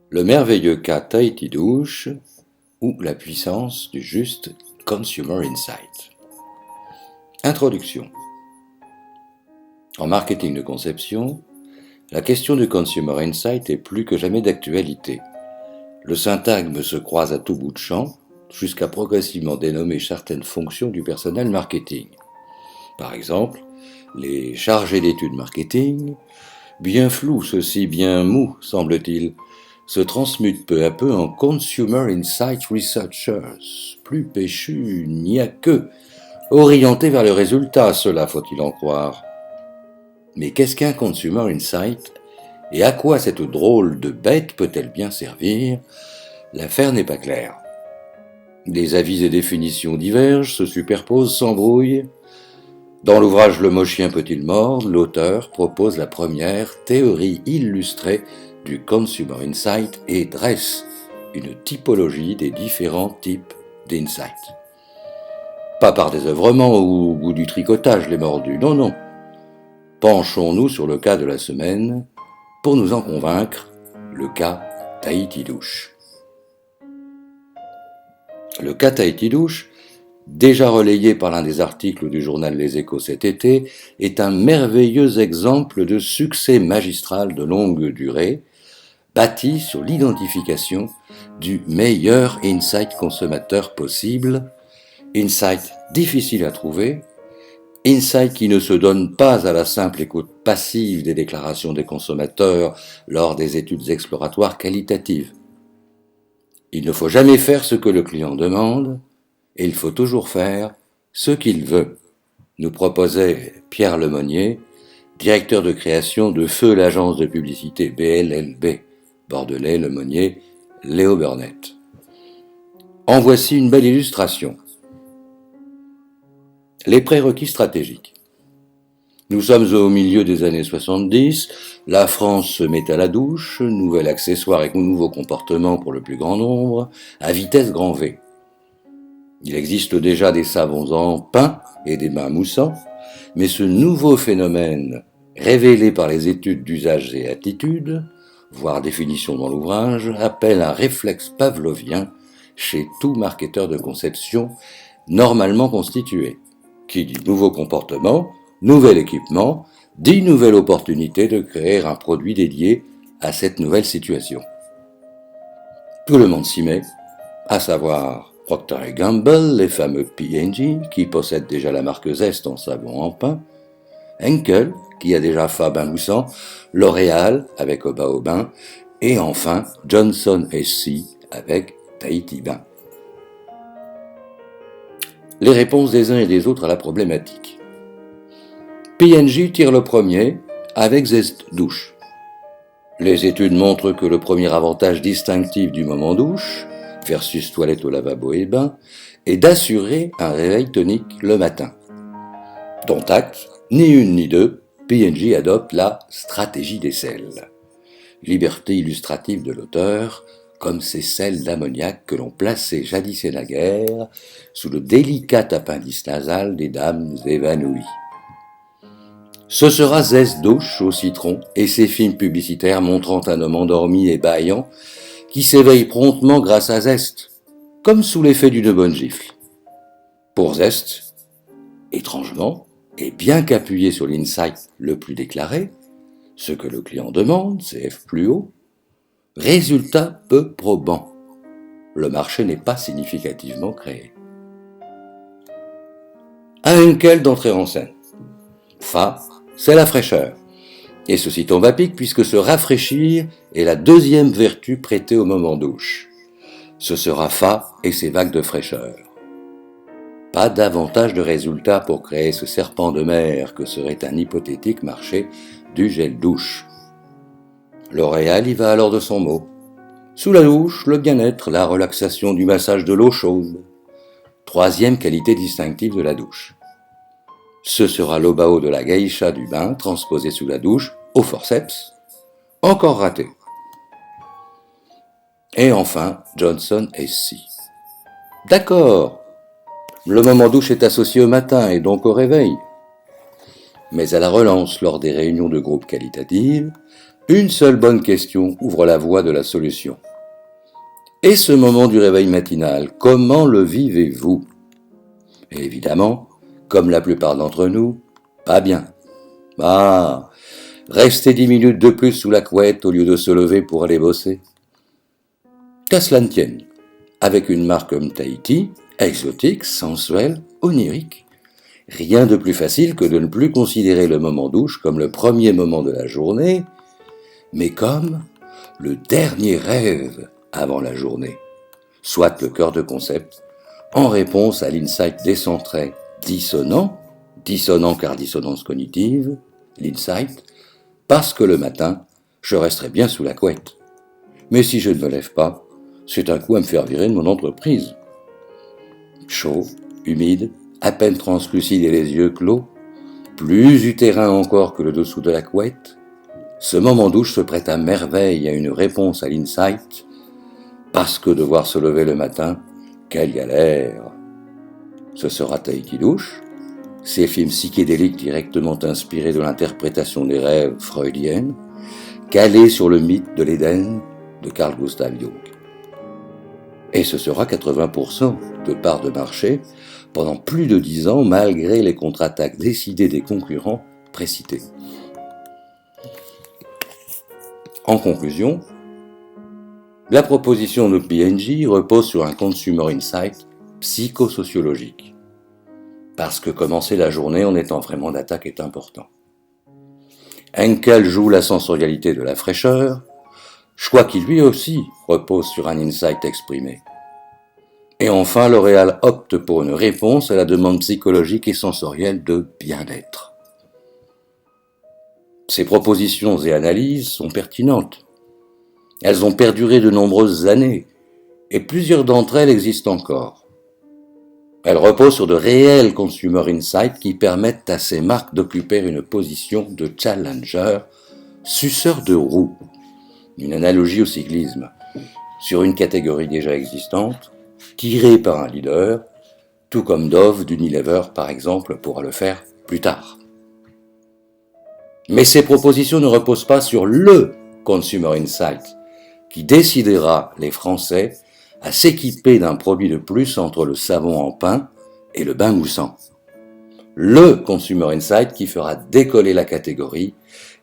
Le merveilleux cas Tahiti Douche ou la puissance du juste Consumer Insight. Introduction. En marketing de conception, la question du Consumer Insight est plus que jamais d'actualité. Le syntagme se croise à tout bout de champ, jusqu'à progressivement dénommer certaines fonctions du personnel marketing. Par exemple, les chargés d'études marketing, bien flous, ceci bien mou, semble-t-il, se transmutent peu à peu en Consumer Insight Researchers. Plus péchu, n'y a que, orientés vers le résultat, cela faut-il en croire. Mais qu'est-ce qu'un Consumer Insight et à quoi cette drôle de bête peut-elle bien servir? L'affaire n'est pas claire. Des avis et définitions divergent, se superposent, s'embrouillent. Dans l'ouvrage Le mot chien peut-il mordre, l'auteur propose la première théorie illustrée du Consumer Insight et dresse une typologie des différents types d'insight. Pas par désœuvrement ou du tricotage les mordus, non. Penchons-nous sur le cas de la semaine pour nous en convaincre, le cas Tahiti Douche. Le cas Tahiti Douche, déjà relayé par l'un des articles du journal Les Échos cet été, est un merveilleux exemple de succès magistral de longue durée, bâti sur l'identification du meilleur insight consommateur possible, insight difficile à trouver, insight qui ne se donne pas à la simple écoute passive des déclarations des consommateurs lors des études exploratoires qualitatives. Il ne faut jamais faire ce que le client demande, et il faut toujours faire ce qu'il veut, nous proposait Pierre Lemonnier, directeur de création de Feu l'agence de publicité BLLB, Bordelais, Lemonnier, Léo Burnett. En voici une belle illustration. Les prérequis stratégiques. Nous sommes au milieu des années 70, la France se met à la douche, nouvel accessoire et nouveau comportement pour le plus grand nombre, à vitesse grand V. Il existe déjà des savons en pin et des bains moussants, mais ce nouveau phénomène, révélé par les études d'usage et attitude, voire définition dans l'ouvrage, appelle un réflexe pavlovien chez tout marketeur de conception normalement constitué. Qui dit nouveau comportement, nouvel équipement, dit nouvelle opportunité de créer un produit dédié à cette nouvelle situation. Tout le monde s'y met, à savoir Procter & Gamble, les fameux P&G, qui possèdent déjà la marque Zest en savon en pin, Henkel, qui a déjà Fab moussant, L'Oréal avec Oba au bain, et enfin Johnson & C avec Tahiti Bain. Les réponses des uns et des autres à la problématique. P&G tire le premier avec Zest Douche. Les études montrent que le premier avantage distinctif du moment douche, versus toilette au lavabo et bain, est d'assurer un réveil tonique le matin. Dont acte, ni une ni deux, P&G adopte la stratégie des sels. Liberté illustrative de l'auteur, comme ces sels d'ammoniac que l'on plaçait jadis et naguère sous le délicat appendice nasal des dames évanouies. Ce sera Zest Douche au citron et ses films publicitaires montrant un homme endormi et bâillant qui s'éveille promptement grâce à Zest, comme sous l'effet d'une bonne gifle. Pour Zest, étrangement, et bien qu'appuyé sur l'insight le plus déclaré, ce que le client demande, CF plus haut, résultat peu probant. Le marché n'est pas significativement créé. Un Henkel d'entrée en scène. Fa, c'est la fraîcheur. Et ceci tombe à pic puisque se rafraîchir est la deuxième vertu prêtée au moment douche. Ce sera Fa et ses vagues de fraîcheur. Pas davantage de résultats pour créer ce serpent de mer que serait un hypothétique marché du gel douche. L'Oréal y va alors de son mot. Sous la douche, le bien-être, la relaxation du massage de l'eau chaude. Troisième qualité distinctive de la douche. Ce sera l'obao de la geisha du bain transposé sous la douche au forceps. Encore raté. Et enfin, Johnson & C. D'accord, le moment douche est associé au matin et donc au réveil. Mais à la relance lors des réunions de groupe qualitatives, Une seule bonne question ouvre la voie de la solution. Et ce moment du réveil matinal, comment le vivez-vous? Et évidemment, comme la plupart d'entre nous, pas bien. Ah, rester 10 minutes de plus sous la couette au lieu de se lever pour aller bosser. Qu'à cela ne tienne, avec une marque comme Tahiti, exotique, sensuelle, onirique, rien de plus facile que de ne plus considérer le moment douche comme le premier moment de la journée, mais comme le dernier rêve avant la journée, soit le cœur de concept, en réponse à l'insight décentré dissonant car dissonance cognitive, l'insight, parce que le matin, je resterai bien sous la couette. Mais si je ne me lève pas, c'est un coup à me faire virer de mon entreprise. Chaud, humide, à peine translucide et les yeux clos, plus utérin encore que le dessous de la couette, ce moment douche se prête à merveille à une réponse à l'insight, parce que devoir se lever le matin, quelle galère! Ce sera Tahiti douche, ces films psychédéliques directement inspirés de l'interprétation des rêves freudiennes, calés sur le mythe de l'Éden de Carl Gustav Jung. Et ce sera 80% de part de marché pendant plus de 10 ans malgré les contre-attaques décidées des concurrents précités. En conclusion, la proposition de P&G repose sur un consumer insight psychosociologique. Parce que commencer la journée en étant vraiment d'attaque est important. Henkel joue la sensorialité de la fraîcheur, choix qui lui aussi repose sur un insight exprimé. Et enfin, L'Oréal opte pour une réponse à la demande psychologique et sensorielle de bien-être. Ces propositions et analyses sont pertinentes. Elles ont perduré de nombreuses années, et plusieurs d'entre elles existent encore. Elles reposent sur de réels consumer insights qui permettent à ces marques d'occuper une position de challenger, suceur de roue, une analogie au cyclisme, sur une catégorie déjà existante, tirée par un leader, tout comme Dove d'Unilever par exemple pourra le faire plus tard. Mais ces propositions ne reposent pas sur le consumer insight qui décidera les Français à s'équiper d'un produit de plus entre le savon en pain et le bain moussant. Le consumer insight qui fera décoller la catégorie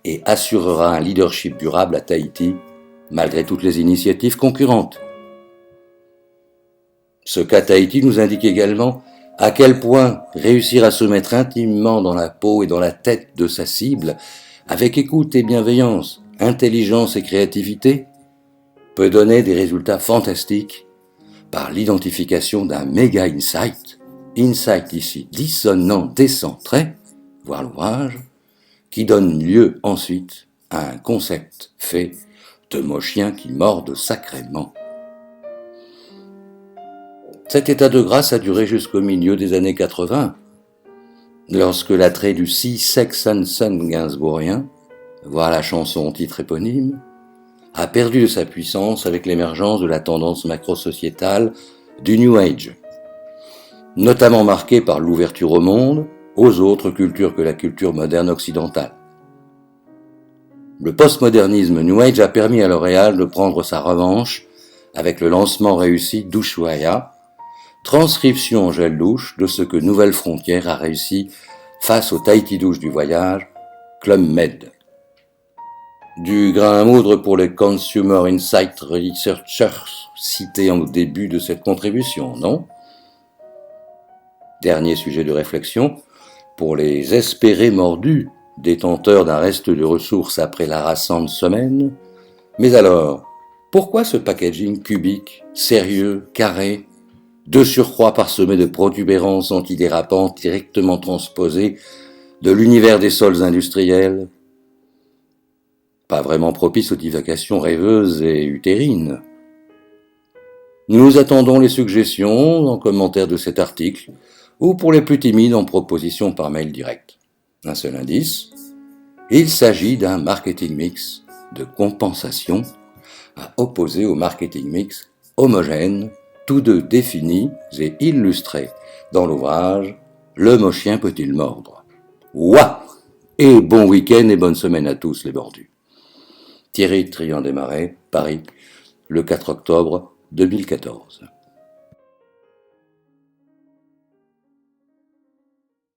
et assurera un leadership durable à Tahiti malgré toutes les initiatives concurrentes. Ce cas Tahiti nous indique également à quel point réussir à se mettre intimement dans la peau et dans la tête de sa cible, avec écoute et bienveillance, intelligence et créativité, peut donner des résultats fantastiques par l'identification d'un méga insight ici dissonant, décentré, voire l'ouvrage, qui donne lieu ensuite à un concept fait de mots chiens qui mordent sacrément. Cet état de grâce a duré jusqu'au milieu des années 80, lorsque l'attrait du si Sex and Son gainsbourgien, voire la chanson au titre éponyme, a perdu de sa puissance avec l'émergence de la tendance macro-sociétale du New Age, notamment marquée par l'ouverture au monde, aux autres cultures que la culture moderne occidentale. Le postmodernisme New Age a permis à L'Oréal de prendre sa revanche avec le lancement réussi d'Ushuaïa, transcription en gel douche de ce que Nouvelle Frontière a réussi face au Tahiti douche du voyage, Club Med. Du grain à moudre pour les Consumer Insight Researchers cités au début de cette contribution, non? Dernier sujet de réflexion, pour les espérés mordus, détenteurs d'un reste de ressources après la harassante semaine. Mais alors, pourquoi ce packaging cubique, sérieux, carré, de surcroît parsemé de protubérances antidérapantes directement transposées de l'univers des sols industriels? Pas vraiment propice aux divagations rêveuses et utérines. Nous attendons les suggestions en commentaire de cet article ou pour les plus timides en proposition par mail direct. Un seul indice, il s'agit d'un marketing mix de compensation à opposer au marketing mix homogène, tous deux définis et illustrés dans l'ouvrage « Le mot chien peut-il mordre ?» Ouah! Et bon week-end et bonne semaine à tous les bordus. Thierry Trian-Desmarais, Paris, le 4 octobre 2014.